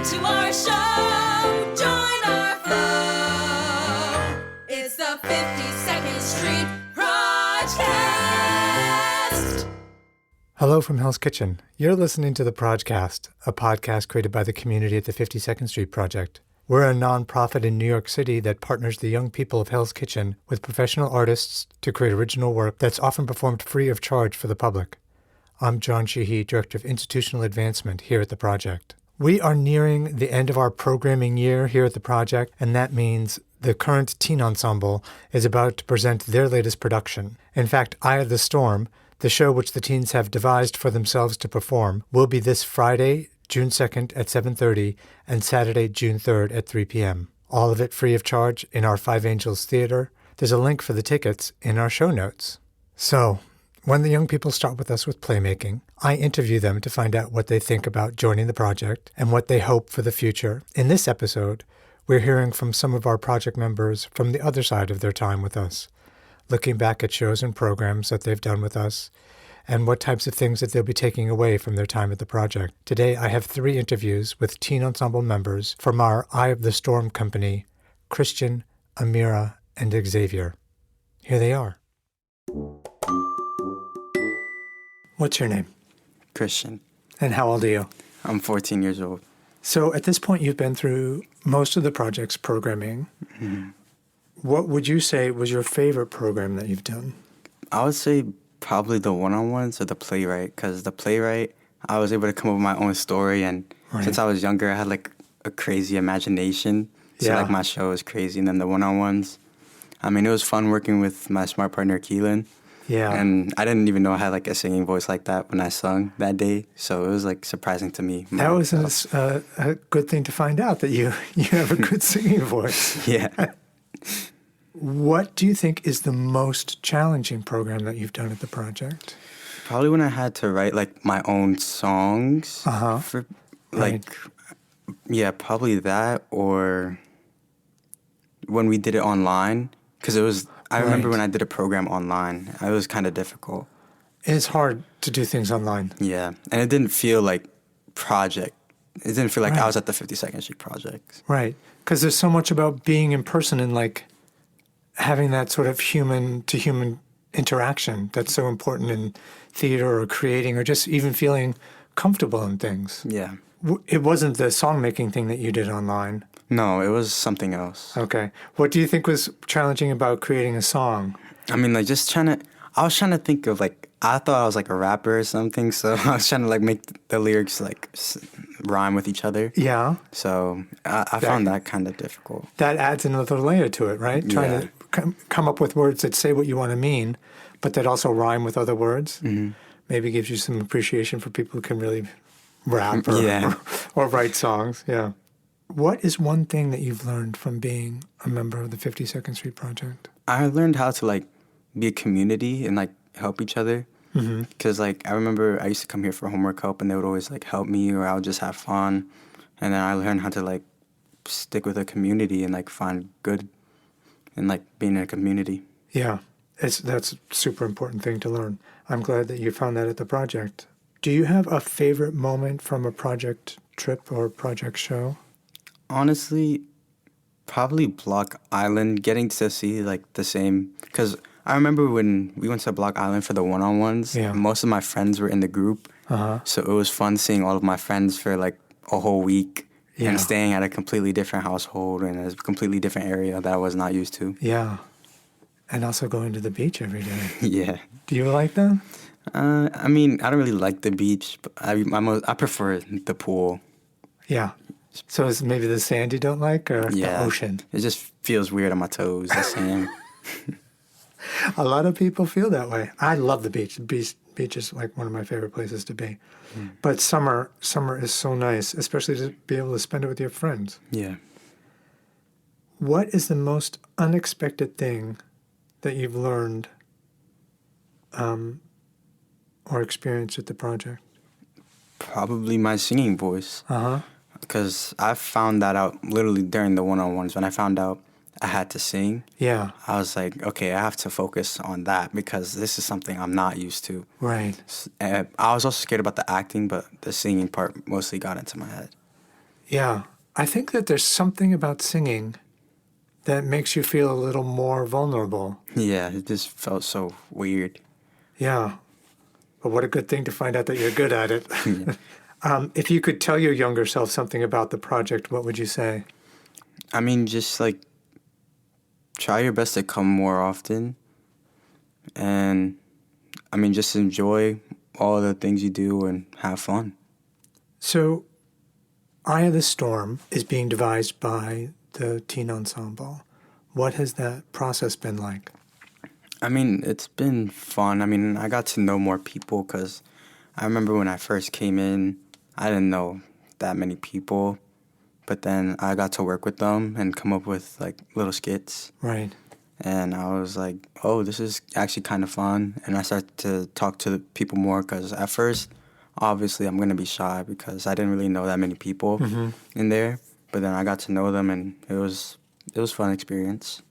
to our show. Join our flow. It's the 52nd Street PROJcast. Hello from Hell's Kitchen. You're listening to the PROJcast, a podcast created by the community at the 52nd Street Project. We're a nonprofit in New York City that partners the young people of Hell's Kitchen with professional artists to create original work that's often performed free of charge for the public. I'm John Sheehy, Director of Institutional Advancement here at the project. We are nearing the end of our programming year here at the project, and that means the current teen ensemble is about to present their latest production. In fact, Eye of the Storm, the show which the teens have devised for themselves to perform, will be this Friday, June 2nd at 7:30 and Saturday, June 3rd at 3 p.m. All of it free of charge in our Five Angels Theater. There's a link for the tickets in our show notes. So, when the young people start with us with playmaking, I interview them to find out what they think about joining the project and what they hope for the future. In this episode, we're hearing from some of our project members from the other side of their time with us, looking back at shows and programs that they've done with us, and what types of things that they'll be taking away from their time at the project. Today, I have 3 interviews with teen ensemble members from our Eye of the Storm company, Christian, Amirah, and Xavier. Here they are. What's your name? Christian. And how old are you? I'm 14 years old. So at this point, you've been through most of the project's programming. Mm-hmm. What would you say was your favorite program that you've done? I would say probably the one-on-ones or the playwright, because the playwright, I was able to come up with my own story, and since I was younger, I had like a crazy imagination. So like my show was crazy, and then the one-on-ones, I mean, it was fun working with my smart partner, Keelan. Yeah. And I didn't even know I had like a singing voice like that when I sung that day, so it was like surprising to me. That was a good thing to find out, that you have a good singing voice. Yeah. What do you think is the most challenging program that you've done at the project? Probably when I had to write like my own songs. For like, yeah, probably that, or when we did it online, because it was. I remember when I did a program online, it was kind of difficult. It's hard to do things online. Yeah, and it didn't feel like project. It didn't feel like I was at the 52nd Street Project. Right, because there's so much about being in person and like having that sort of human-to-human interaction that's so important in theater or creating or just even feeling comfortable in things. Yeah. It wasn't the song-making thing that you did online. No, it was something else. Okay. What do you think was challenging about creating a song? I mean, like I was trying to think of like, I thought I was like a rapper or something, so I was trying to like make the lyrics like rhyme with each other. Yeah. So I found that kind of difficult. That adds another layer to it, right? Trying to come up with words that say what you want to mean, but that also rhyme with other words. Mm-hmm. Maybe gives you some appreciation for people who can really rap or write songs. Yeah. What is one thing that you've learned from being a member of the 52nd Street Project? I learned how to like be a community and like help each other. Because like I remember I used to come here for homework help, and they would always like help me, or I would just have fun. And then I learned how to like stick with a community and like find good in like being in a community. Yeah, that's a super important thing to learn. I'm glad that you found that at the project. Do you have a favorite moment from a project trip or project show? Honestly, probably Block Island, getting to see like the same, because I remember when we went to Block Island for the one-on-ones, most of my friends were in the group, so it was fun seeing all of my friends for like a whole week and staying at a completely different household in a completely different area that I was not used to. Yeah, and also going to the beach every day. Yeah. Do you like that? I mean, I don't really like the beach, but I prefer the pool. Yeah. So is maybe the sand you don't like, or the ocean? It just feels weird on my toes, the sand. A lot of people feel that way. I love the beach. The beach is like one of my favorite places to be. But summer is so nice, especially to be able to spend it with your friends. Yeah. What is the most unexpected thing that you've learned or experienced at the project? Probably my singing voice. Because I found that out literally during the one-on-ones. When I found out I had to sing, I was like, okay, I have to focus on that because this is something I'm not used to. Right. And I was also scared about the acting, but the singing part mostly got into my head. Yeah. I think that there's something about singing that makes you feel a little more vulnerable. Yeah, it just felt so weird. Yeah. But what a good thing to find out that you're good at it. Yeah. If you could tell your younger self something about the project, what would you say? I mean, just like try your best to come more often, and I mean, just enjoy all the things you do and have fun. So, Eye of the Storm is being devised by the teen ensemble. What has that process been like? I mean, it's been fun. I mean, I got to know more people because I remember when I first came in, I didn't know that many people, but then I got to work with them and come up with like little skits. Right. And I was like, oh, this is actually kind of fun. And I started to talk to the people more because at first, obviously, I'm going to be shy because I didn't really know that many people in there. But then I got to know them, and it was a fun experience.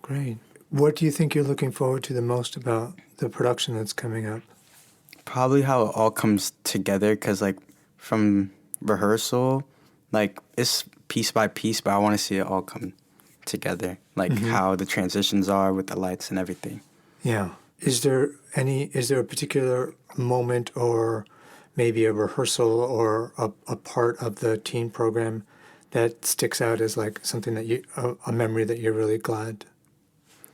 Great. What do you think you're looking forward to the most about the production that's coming up? Probably how it all comes together because, like, from rehearsal, like, it's piece by piece, but I want to see it all come together, like how the transitions are with the lights and everything. Yeah. Is there a particular moment or maybe a rehearsal or a part of the teen program that sticks out as like something that a memory that you're really glad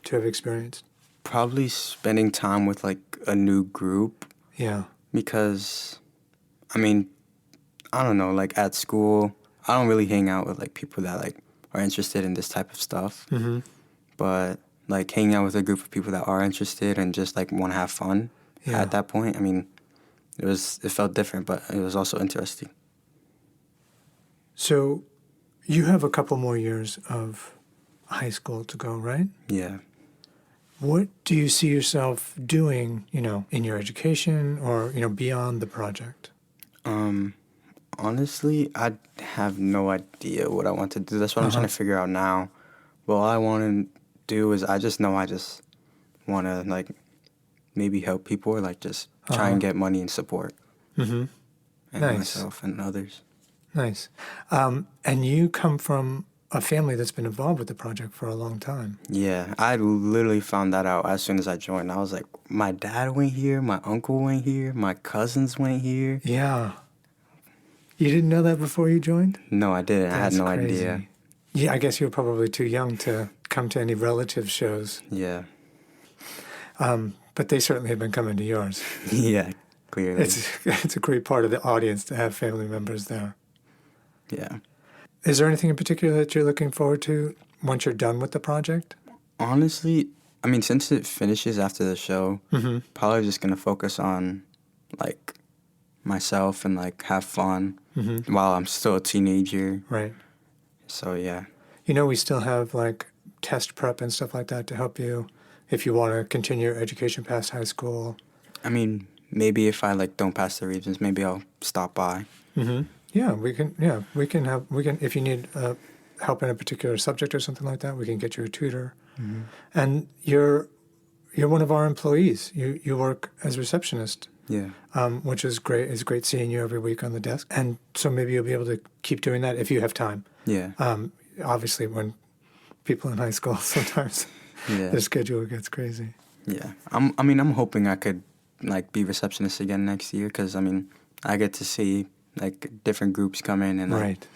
to have experienced? Probably spending time with, like, a new group Yeah. because, I mean, I don't know, like, at school, I don't really hang out with, like, people that, like, are interested in this type of stuff. Mm-hmm. But, like, hanging out with a group of people that are interested and just, like, want to have fun at that point, I mean, it felt different, but it was also interesting. So you have a couple more years of high school to go, right? Yeah. What do you see yourself doing, in your education or, beyond the project? Honestly, I have no idea what I want to do. That's what I'm trying to figure out now. But all I want to do is I just want to, like, maybe help people or, like, just try and get money and support. Mm-hmm. And Nice. myself and others. Nice. And you come from a family that's been involved with the project for a long time. Yeah, I literally found that out as soon as I joined. I was like, my dad went here, my uncle went here, my cousins went here. Yeah. You didn't know that before you joined? No, I didn't. I had no crazy. idea. Yeah, I guess you were probably too young to come to any relative shows. Yeah. But they certainly have been coming to yours. Yeah, clearly. It's a great part of the audience to have family members there. Yeah. Is there anything in particular that you're looking forward to once you're done with the project? Honestly, I mean, since it finishes after the show, probably just going to focus on, like, myself and, like, have fun while I'm still a teenager. Right. So, yeah. We still have, like, test prep and stuff like that to help you if you want to continue your education past high school. I mean, maybe if I, like, don't pass the regions, maybe I'll stop by. Yeah, we can. If you need help in a particular subject or something like that, we can get you a tutor. And you're one of our employees. You work as a receptionist. Yeah. Which is great. It's great seeing you every week on the desk. And so maybe you'll be able to keep doing that if you have time. Yeah. Obviously, when people in high school, sometimes their schedule gets crazy. Yeah. I'm hoping I could, like, be receptionist again next year because, I mean, I get to see, like, different groups come in and, like, Right.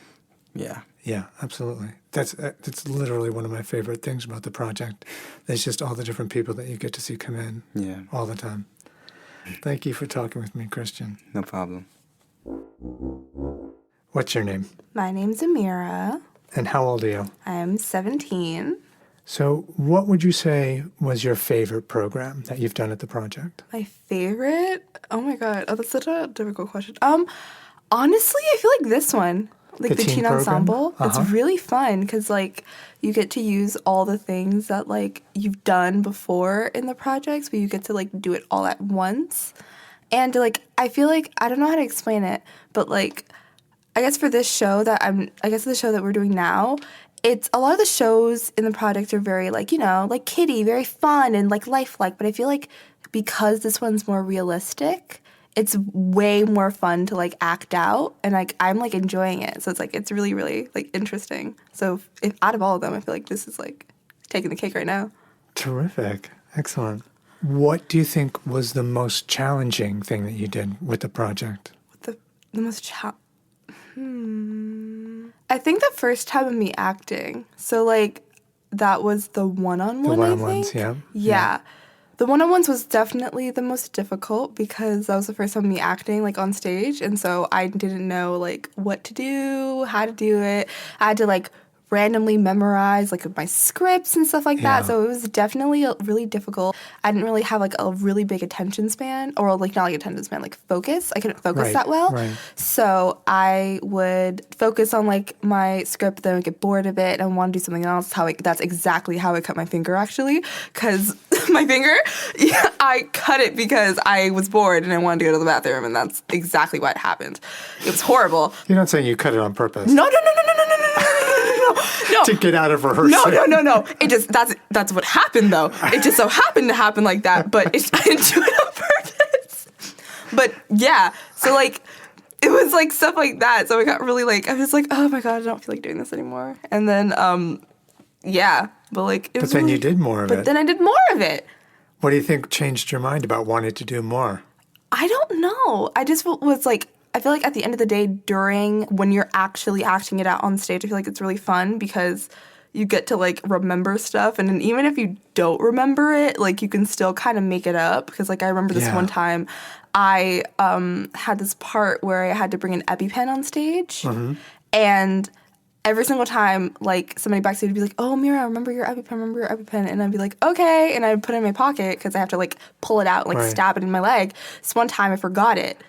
Yeah. Yeah, absolutely. That's literally one of my favorite things about the project. There's just all the different people that you get to see come in all the time. Thank you for talking with me, Christian. No problem. What's your name? My name's Amirah. And how old are you? I'm 17. So what would you say was your favorite program that you've done at the project? My favorite? Oh my god. Oh, that's such a difficult question. Honestly, I feel like this one. Like the teen ensemble. It's really fun because, like, you get to use all the things that, like, you've done before in the projects, but you get to, like, do it all at once. And, like, I feel like, I don't know how to explain it, but, like, I guess for this show the show that we're doing now, it's a lot of the shows in the project are very, like, like kiddie, very fun and, like, lifelike. But I feel like because this one's more realistic, it's way more fun to like act out, and like I'm like enjoying it. So it's like it's really, really like interesting. So if out of all of them, I feel like this is like taking the cake right now. Terrific. Excellent. What do you think was the most challenging thing that you did with the project? The most I think the first time of me acting. So like that was the one-on-one. The one-on-ones, I think. yeah. Yeah. The one-on-ones was definitely the most difficult because that was the first time of me acting like on stage, and so I didn't know like what to do, how to do it. I had to like randomly memorize like my scripts and stuff like that. So it was definitely really difficult. I didn't really have like a really big attention span, or like not like attention span, like focus. I couldn't focus that well. Right. So I would focus on like my script, then I would get bored of it and want to do something else. That's exactly how I cut my finger actually, because my finger, I cut it because I was bored and I wanted to go to the bathroom, and that's exactly what happened. It was horrible. You're not saying you cut it on purpose. No. To get out of rehearsal. No. It just that's what happened though. It just so happened to happen like that, but I didn't do it on purpose. But yeah, so like it was like stuff like that. So I got really like I was like, oh my god, I don't feel like doing this anymore. And then yeah, but like it was. But then really, you did more of it. But then I did more of it. What do you think changed your mind about wanting to do more? I don't know. I just was like. I feel like at the end of the day, when you're actually acting it out on stage, I feel like it's really fun because you get to like remember stuff, and then even if you don't remember it, like you can still kind of make it up. Because like I remember this one time, I had this part where I had to bring an EpiPen on stage, and every single time, like somebody backstage would be like, "Oh, Amirah, remember your EpiPen," and I'd be like, "Okay," and I'd put it in my pocket because I have to like pull it out and like stab it in my leg. This one time I forgot it.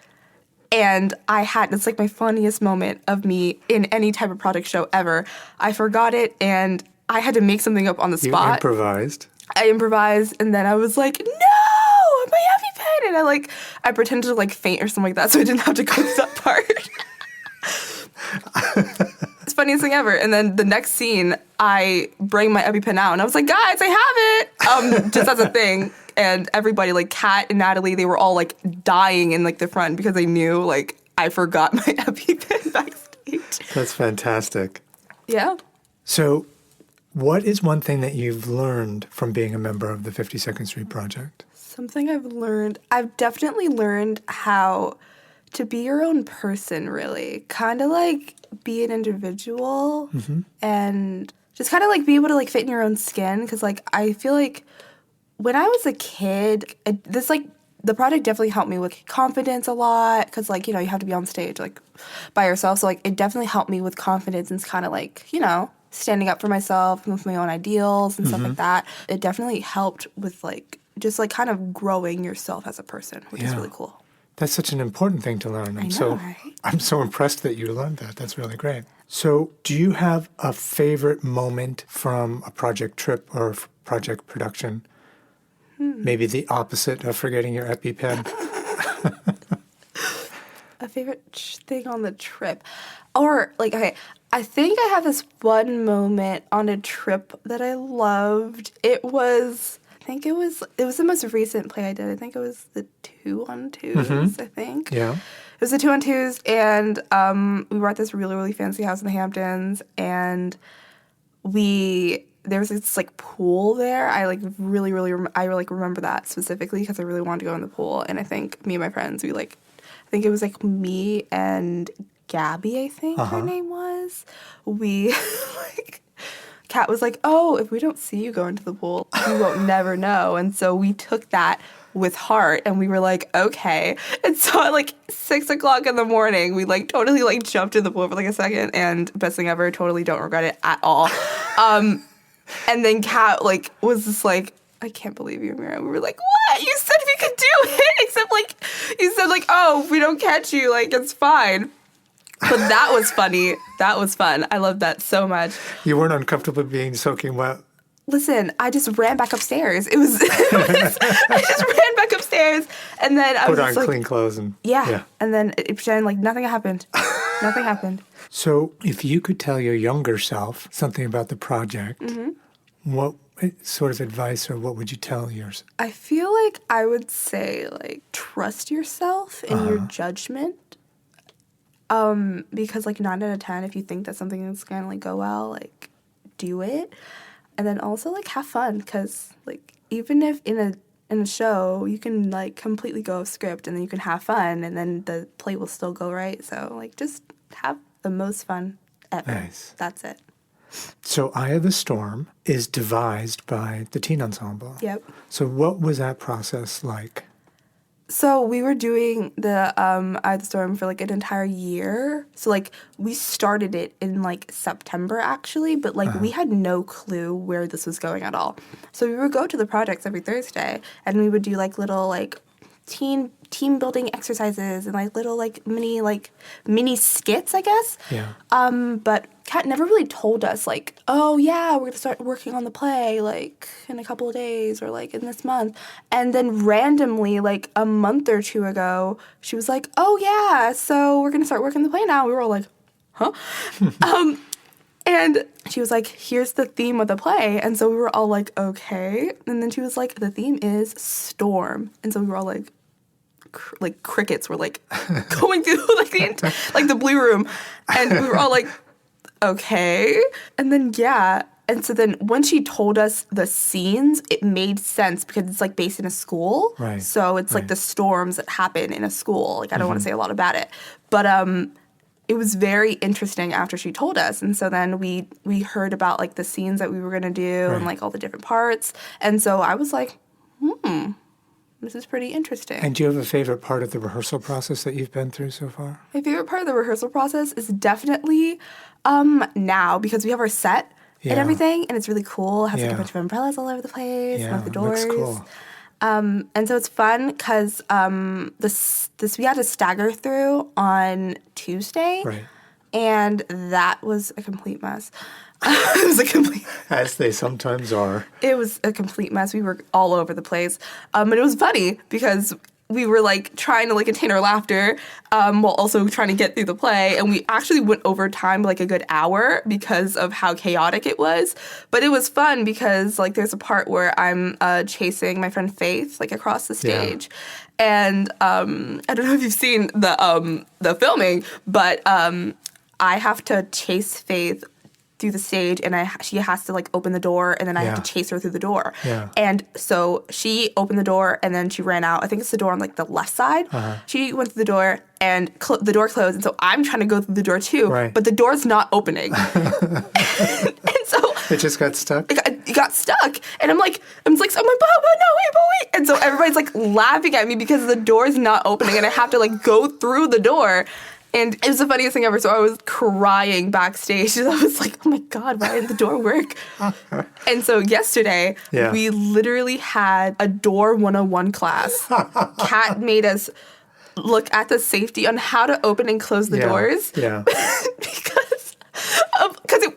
And it's like my funniest moment of me in any type of project show ever. I forgot it, and I had to make something up on the spot. You improvised. I improvised, and then I was like, no, my EpiPen! And I pretended to like faint or something like that, so I didn't have to go through that part. It's the funniest thing ever. And then the next scene, I bring my EpiPen out, and I was like, guys, I have it! Just as a thing. And everybody, like Kat and Natalie, they were all like dying in like the front because they knew like I forgot my EpiPen backstage. That's fantastic. Yeah. So what is one thing that you've learned from being a member of the 52nd Street Project? Something I've learned. I've definitely learned how to be your own person, really. Kind of like be an individual and just kind of like be able to like fit in your own skin. Because like I feel like when I was a kid, the project definitely helped me with confidence a lot because, like, you know, you have to be on stage, like, by yourself. So, like, it definitely helped me with confidence and kind of, like, you know, standing up for myself and with my own ideals and stuff like that. It definitely helped with, like, just, like, kind of growing yourself as a person, which is really cool. That's such an important thing to learn. Right? I'm so impressed that you learned that. That's really great. So, do you have a favorite moment from a project trip or project production? Maybe the opposite of forgetting your EpiPen. A favorite thing on the trip. Or, like, okay, I think I have this one moment on a trip that I loved. It was the most recent play I did. I think it was the 2-on-2s, I think. Yeah. It was the 2-on-2s, and we were at this really, really fancy house in the Hamptons, and there was this like pool there. I like really, really, remember that specifically because I really wanted to go in the pool. And I think me and my friends, I think it was like me and Gabby, I think her name was. We Kat was like, oh, if we don't see you go into the pool, we won't never know. And so we took that with heart, and we were like, okay. And so at like 6 o'clock in the morning, we like totally like jumped in the pool for like a second, and best thing ever, totally don't regret it at all. And then Kat like was just like, I can't believe you, Amirah. We were like, what? You said we could do it, except like you said like, oh, if we don't catch you, like it's fine. But that was funny. That was fun. I loved that so much. You weren't uncomfortable being soaking wet? Listen, I just ran back upstairs. I just ran back upstairs, and then I was put on clean clothes and and then it pretended like nothing happened. Nothing happened. So, if you could tell your younger self something about the project, what sort of advice, or what would you tell yours? I feel like I would say, like, trust yourself in your judgment. Because, like, 9 out of 10, if you think that something is going to, like, go well, like, do it. And then also, like, have fun. Because, like, even if in a show, you can, like, completely go off script and then you can have fun and then the play will still go right. So, like, just have the most fun ever. Nice. That's it. So Eye of the Storm is devised by the teen ensemble. Yep. So what was that process like? So we were doing the Eye of the Storm for, like, an entire year. So, like, we started it in, like, September, actually. But, like, we had no clue where this was going at all. So we would go to the projects every Thursday. And we would do, like, little, like, team building exercises and, like, little, like, mini skits, I guess. Yeah. But Kat never really told us, like, oh, yeah, we're going to start working on the play, like, in a couple of days or, like, in this month. And then randomly, like, a month or two ago, she was like, oh, yeah, so we're going to start working the play now. We were all like, huh? And she was like, here's the theme of the play. And so we were all like, okay. And then she was like, the theme is storm. And so we were all like crickets were, like, going through, like, the blue room. And we were all like, okay. And then, yeah. And so then when she told us the scenes, it made sense because it's, like, based in a school. Right. So it's, like, the storms that happen in a school. Like, I don't want to say a lot about it. But it was very interesting after she told us. And so then we heard about, like, the scenes that we were going to do and, like, all the different parts. And so I was like, this is pretty interesting. And do you have a favorite part of the rehearsal process that you've been through so far? My favorite part of the rehearsal process is definitely now, because we have our set and everything, and it's really cool. It has, like, a bunch of umbrellas all over the place, and, like, the doors. Looks cool. And so it's fun because this we had to stagger through on Tuesday. Right. And that was a complete mess. It was a complete... As they sometimes are. It was a complete mess. We were all over the place. And it was funny because we were, like, trying to, like, contain our laughter while also trying to get through the play. And we actually went over time, like, a good hour because of how chaotic it was. But it was fun because, like, there's a part where I'm chasing my friend Faith, like, across the stage. Yeah. And I don't know if you've seen the filming, but I have to chase Faith through the stage, and she has to, like, open the door, and then I have to chase her through the door. Yeah. And so she opened the door, and then she ran out. I think it's the door on, like, the left side. She went through the door, and the door closed, and so I'm trying to go through the door too, but the door's not opening. And so it just got stuck? It got stuck. And I'm like, oh my God, no, wait. And so everybody's, like, laughing at me because the door's not opening, and I have to, like, go through the door. And it was the funniest thing ever. So I was crying backstage. I was like, oh my God, why didn't the door work? And so yesterday, we literally had a door 101 class. Kat made us look at the safety on how to open and close the doors. Yeah. because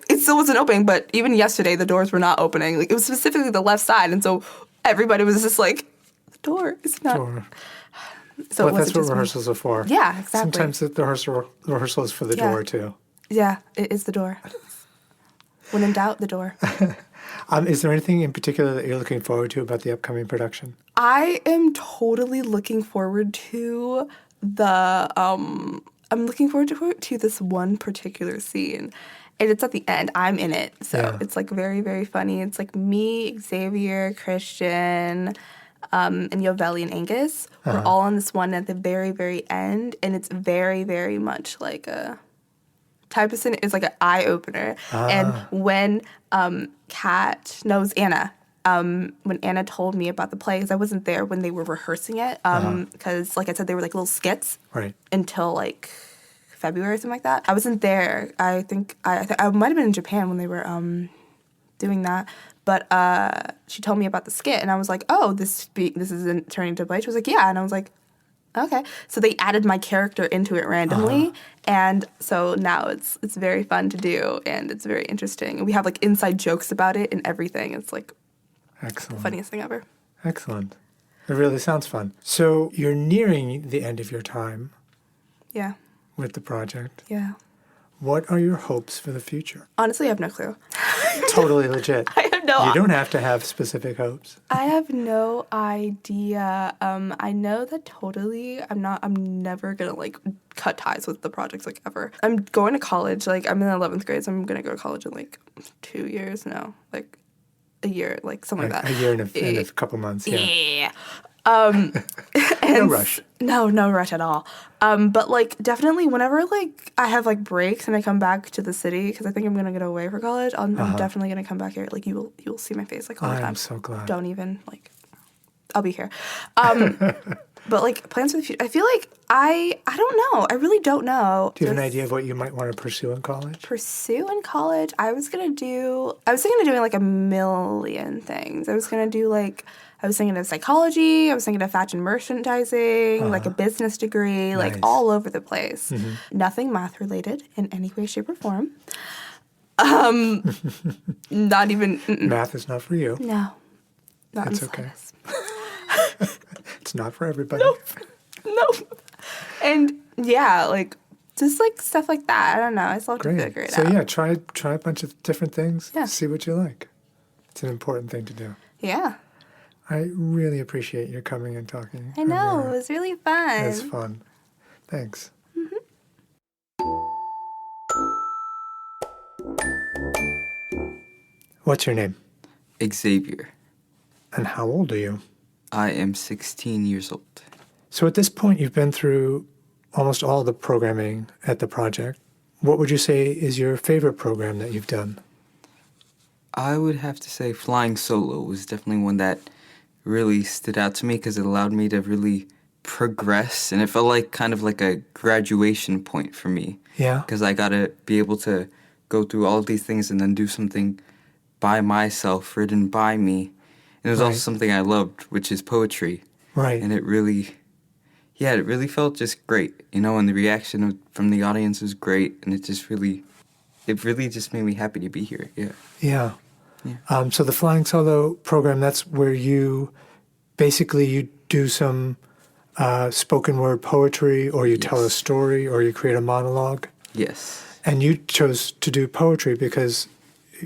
it still wasn't opening. But even yesterday, the doors were not opening. Like, it was specifically the left side. And so everybody was just like, the door is not... So well, that's what rehearsals are for. Yeah, exactly. Sometimes the rehearsal is for the door, too. Yeah, it is the door. When in doubt, the door. Is there anything in particular that you're looking forward to about the upcoming production? I am totally looking forward to I'm looking forward to this one particular scene. And it's at the end. I'm in it. So it's, like, very, very funny. It's, like, me, Xavier, Christian... and Yovelli and Angus were all on this one at the very, very end, and it's very, very much like a type of scene. It's like an eye-opener. And when Anna, when Anna told me about the play, because I wasn't there when they were rehearsing it, because, like I said, they were, like, little skits until, like, February or something like that. I wasn't there. I think I might have been in Japan when they were doing that. But she told me about the skit, and I was like, oh, this isn't turning into a play? She was like, yeah. And I was like, okay. So they added my character into it randomly, and so now it's very fun to do, and it's very interesting. And we have, like, inside jokes about it and everything. It's, like, excellent, the funniest thing ever. Excellent. It really sounds fun. So you're nearing the end of your time. Yeah. With the project. Yeah. What are your hopes for the future? Honestly, I have no clue. Totally legit. I have You don't have to have specific hopes. I have no idea. I know that totally I'm never gonna like cut ties with the projects like ever. I'm going to college, like I'm in the 11th grade, so I'm gonna go to college in like 2 years now. Like a year, like something like that. A year and a couple months, yeah. Yeah. No rush. No rush at all. But like definitely whenever like I have like breaks and I come back to the city, because I think I'm gonna get away for college, I'm definitely gonna come back here. Like you will see my face like all the time. I'm so glad. Don't even like, I'll be here. But like plans for the future, I feel like I don't know. I really don't know. Do you have an idea of what you might want to pursue in college? I was thinking of doing like a million things. I was thinking of psychology. I was thinking of fashion merchandising, like a business degree, like all over the place. Mm-hmm. Nothing math related in any way, shape, or form. Not even. Mm-mm. Math is not for you. No, not That's in okay. slightest. It's not for everybody. Nope. And yeah, like just like stuff like that. I don't know. I still have to figure it out. So yeah, try a bunch of different things. Yeah. See what you like. It's an important thing to do. Yeah. I really appreciate your coming and talking. I know. It was really fun. It was fun. Thanks. What's your name? Xavier. And how old are you? I am 16 years old. So at this point, you've been through almost all the programming at the project. What would you say is your favorite program that you've done? I would have to say Flying Solo was definitely one that really stood out to me because it allowed me to really progress, and it felt like kind of like a graduation point for me. Yeah. Because I got to be able to go through all of these things and then do something by myself, written by me. And it was also something I loved, which is poetry. Right. And it really felt just great, you know, and the reaction from the audience was great, and it really just made me happy to be here, yeah. Yeah. Yeah. So the Flying Solo program, that's where you do some spoken word poetry, or you tell a story, or you create a monologue. Yes. And you chose to do poetry because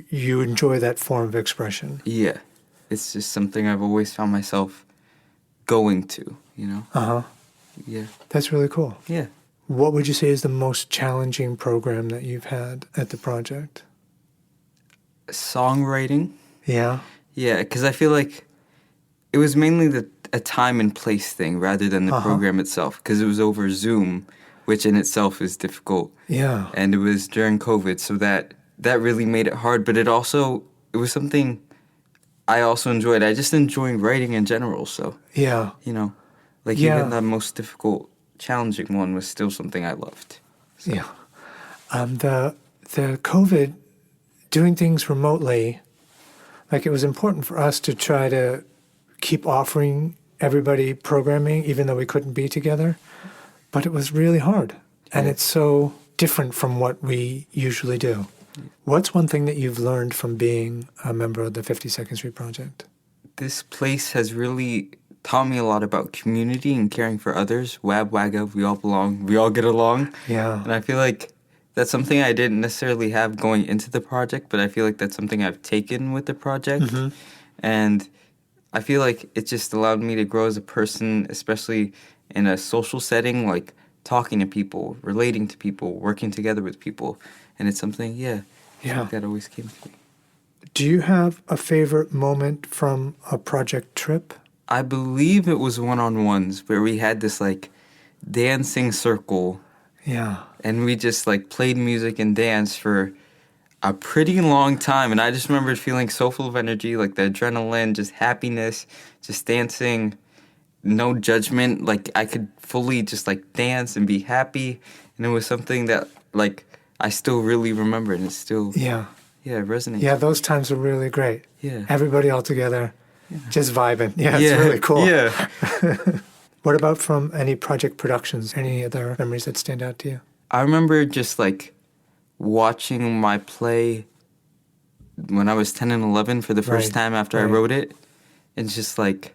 you enjoy that form of expression. Yeah. It's just something I've always found myself going to, you know? Uh-huh. Yeah. That's really cool. Yeah. What would you say is the most challenging program that you've had at the project? Songwriting. Yeah? Yeah, because I feel like it was mainly a time and place thing rather than the program itself, because it was over Zoom, which in itself is difficult. Yeah. And it was during COVID, so that really made it hard, but it was something I also enjoyed. I just enjoy writing in general, so. Yeah. You know, like even the most difficult, challenging one was still something I loved. So. Yeah. The COVID, doing things remotely, like it was important for us to try to keep offering everybody programming, even though we couldn't be together. But it was really hard. And it's so different from what we usually do. What's one thing that you've learned from being a member of the 52nd Street Project? This place has really taught me a lot about community and caring for others. Wab wagga, we all belong, we all get along. Yeah. And I feel like that's something I didn't necessarily have going into the project, but I feel like that's something I've taken with the project. Mm-hmm. And I feel like it just allowed me to grow as a person, especially in a social setting, like talking to people, relating to people, working together with people. And it's something, that always came to me. Do you have a favorite moment from a project trip? I believe it was one-on-ones where we had this, like, dancing circle. Yeah. And we just, like, played music and danced for a pretty long time. And I just remembered feeling so full of energy, like the adrenaline, just happiness, just dancing, no judgment. Like, I could fully just, like, dance and be happy. And it was something that, like, I still really remember, and it's still, it resonates. Yeah, those times were really great. Yeah. Everybody all together, just vibing. Yeah, it's really cool. Yeah. What about from any project productions? Any other memories that stand out to you? I remember just, like, watching my play when I was 10 and 11 for the first time after I wrote it, and just, like,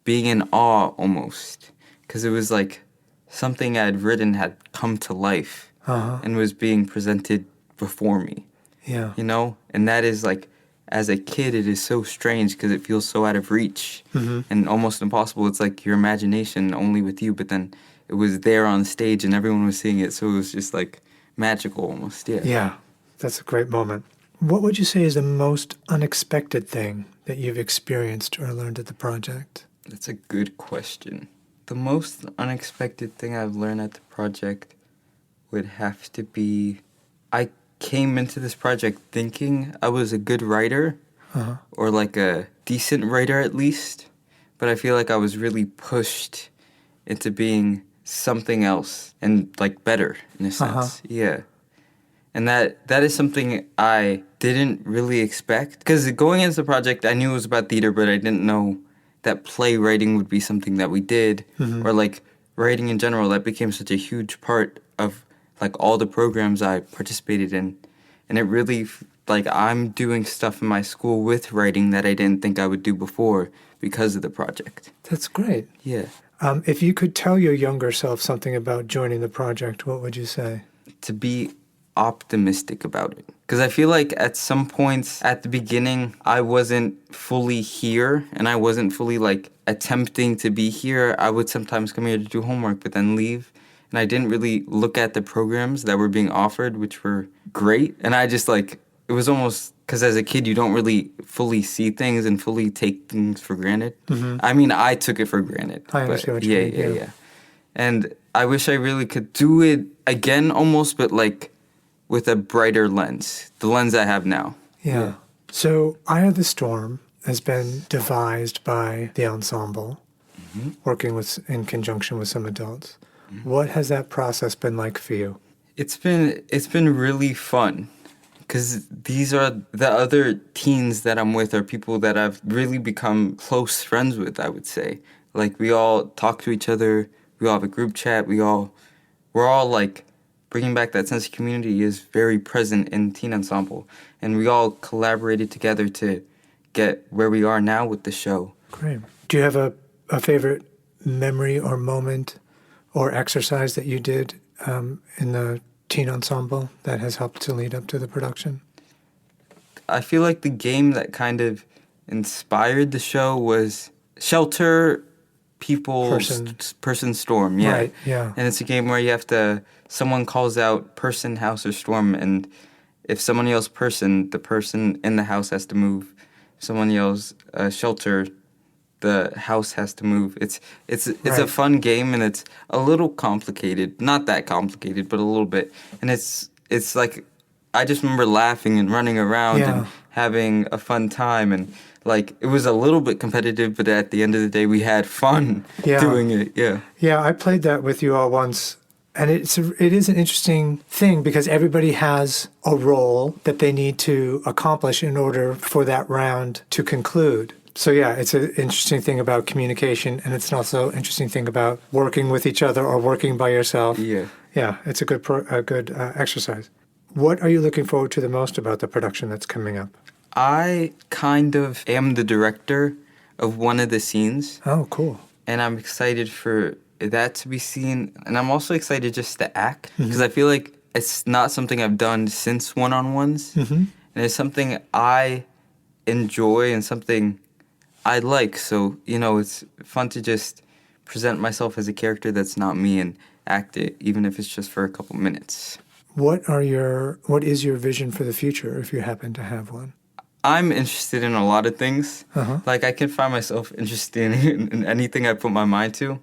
being in awe almost, because it was, like, something I had written had come to life. And was being presented before me. Yeah. You know? And that is, like, as a kid, it is so strange because it feels so out of reach and almost impossible. It's like your imagination only with you, but then it was there on stage and everyone was seeing it, so it was just like magical almost. Yeah, that's a great moment. What would you say is the most unexpected thing that you've experienced or learned at the project? That's a good question. The most unexpected thing I've learned at the project would have to be, I came into this project thinking I was a good writer, or like a decent writer at least, but I feel like I was really pushed into being something else and like better in a sense. Yeah. And that is something I didn't really expect, because going into the project I knew it was about theater, but I didn't know that playwriting would be something that we did, or like writing in general. That became such a huge part of like all the programs I participated in. And it really, like, I'm doing stuff in my school with writing that I didn't think I would do before because of the project. That's great. Yeah. If you could tell your younger self something about joining the project, what would you say? To be optimistic about it. Because I feel like at some points at the beginning, I wasn't fully here and I wasn't fully like attempting to be here. I would sometimes come here to do homework but then leave. And I didn't really look at the programs that were being offered, which were great. And I just like, it was almost, because as a kid, you don't really fully see things and fully take things for granted. I mean, I took it for granted. I understand what you mean. Yeah. And I wish I really could do it again almost, but like with a brighter lens, the lens I have now. Yeah. So Eye of the Storm has been devised by the ensemble, working in conjunction with some adults. What has that process been like for you? It's been really fun, because these are the other teens that I'm with are people that I've really become close friends with, I would say. Like, we all talk to each other, we all have a group chat, we're all like, bringing back that sense of community is very present in Teen Ensemble. And we all collaborated together to get where we are now with the show. Great. Do you have a favorite memory or moment or exercise that you did in the Teen Ensemble that has helped to lead up to the production? I feel like the game that kind of inspired the show was Shelter Person Storm. Yeah. Right, yeah. And it's a game where someone calls out person, house, or storm, and if someone yells person, the person in the house has to move. If someone yells shelter, the house has to move. It's a fun game, and it's a little complicated. Not that complicated, but a little bit. And it's like, I just remember laughing and running around and having a fun time, and like, it was a little bit competitive, but at the end of the day, we had fun doing it. Yeah, I played that with you all once, and it is an interesting thing because everybody has a role that they need to accomplish in order for that round to conclude. So yeah, it's an interesting thing about communication, and it's also an interesting thing about working with each other or working by yourself. Yeah, it's a good exercise. What are you looking forward to the most about the production that's coming up? I kind of am the director of one of the scenes. Oh, cool. And I'm excited for that to be seen. And I'm also excited just to act, because I feel like it's not something I've done since one-on-ones. And it's something I enjoy and something I like. So, it's fun to just present myself as a character that's not me and act it, even if it's just for a couple minutes. What is your vision for the future, if you happen to have one? I'm interested in a lot of things. Like, I can find myself interested in anything I put my mind to.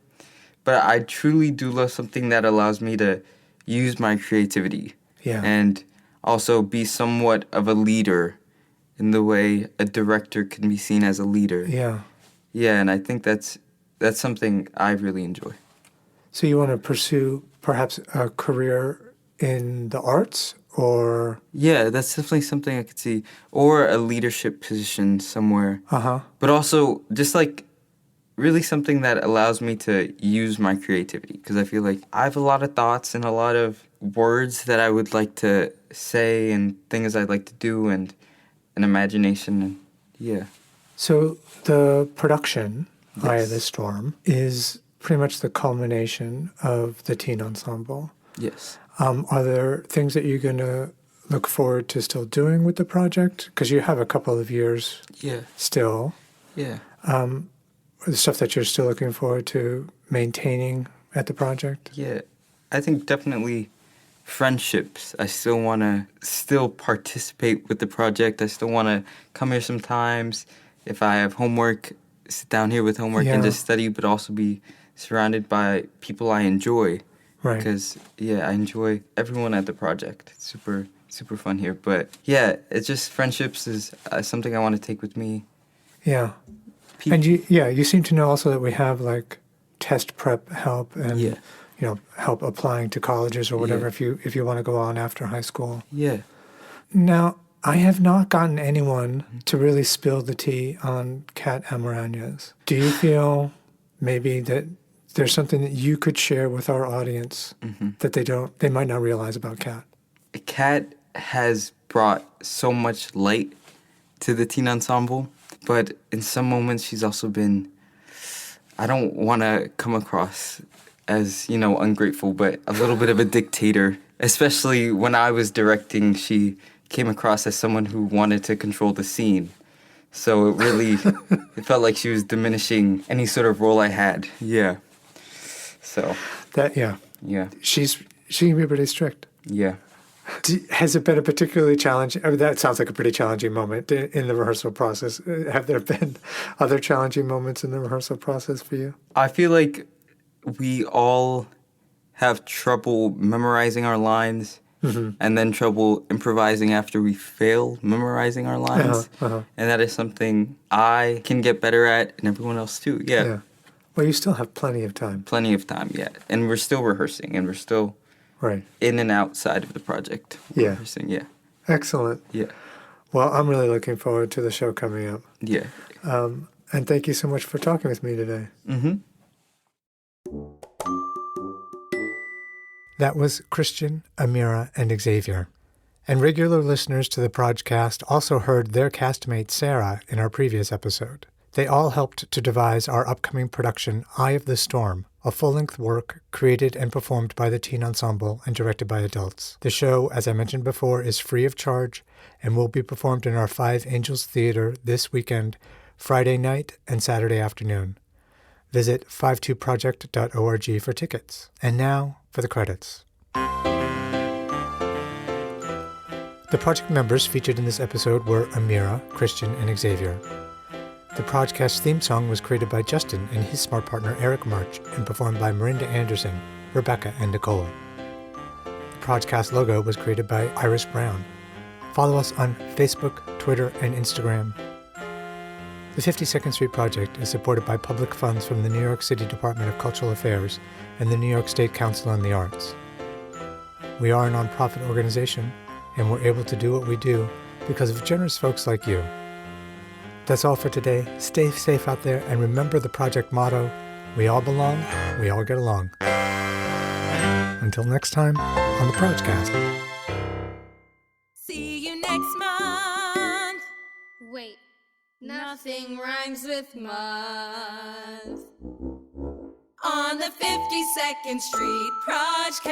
But I truly do love something that allows me to use my creativity. And also be somewhat of a leader in the way a director can be seen as a leader. Yeah, and I think that's something I really enjoy. So you want to pursue perhaps a career in the arts, or? Yeah, that's definitely something I could see. Or a leadership position somewhere. But also just like really something that allows me to use my creativity, because I feel like I have a lot of thoughts and a lot of words that I would like to say and things I'd like to do and an imagination. And yeah. So the production, Eye of the Storm, is pretty much the culmination of the Teen Ensemble. Yes. Are there things that you're going to look forward to still doing with the project? Because you have a couple of years still. Yeah. The stuff that you're still looking forward to maintaining at the project? Yeah. I think definitely friendships. I still want to still participate with the project. I still want to come here sometimes. If I have homework, sit down here with homework and just study, but also be surrounded by people I enjoy. Right. Because, I enjoy everyone at the project. It's super, super fun here. But, it's just friendships is something I want to take with me. Yeah. And you seem to know also that we have like test prep help and help applying to colleges or whatever if you want to go on after high school. Yeah. Now, I have not gotten anyone to really spill the tea on Kat Amirah. Do you feel maybe that there's something that you could share with our audience that they might not realize about Kat? Kat has brought so much light to the teen ensemble, but in some moments she's also been, I don't want to come across as, ungrateful, but a little bit of a dictator. Especially when I was directing, she came across as someone who wanted to control the scene. So it really, it felt like she was diminishing any sort of role I had. Yeah. So. Yeah. She can be pretty strict. Yeah. Has it been a particularly challenging? I mean, that sounds like a pretty challenging moment in the rehearsal process. Have there been other challenging moments in the rehearsal process for you? I feel like we all have trouble memorizing our lines and then trouble improvising after we fail memorizing our lines. And that is something I can get better at and everyone else too. Yeah. Well, you still have plenty of time. Plenty of time, yeah. And we're still rehearsing and we're still in and outside of the project. Rehearsing, yeah. Excellent. Yeah. Well, I'm really looking forward to the show coming up. Yeah. And thank you so much for talking with me today. That was Christian, Amirah, and Xavier. And regular listeners to the PROJcast also heard their castmate Sarah in our previous episode. They all helped to devise our upcoming production, Eye of the Storm, a full-length work created and performed by the teen ensemble and directed by adults. The show, as I mentioned before, is free of charge and will be performed in our Five Angels Theater this weekend, Friday night and Saturday afternoon. Visit 52project.org for tickets. And now for the credits. The project members featured in this episode were Amirah, Christian, and Xavier. The PROJcast theme song was created by Justin and his smart partner Eric March and performed by Miranda Anderson, Rebecca, and Nicole. The PROJcast logo was created by Iris Brown. Follow us on Facebook, Twitter, and Instagram. The 52nd Street Project is supported by public funds from the New York City Department of Cultural Affairs and the New York State Council on the Arts. We are a nonprofit organization, and we're able to do what we do because of generous folks like you. That's all for today. Stay safe out there, and remember the project motto, we all belong, we all get along. Until next time on the PROJcast. See you next month. Wait, Nothing rhymes with month. On the 52nd Street PROJcast.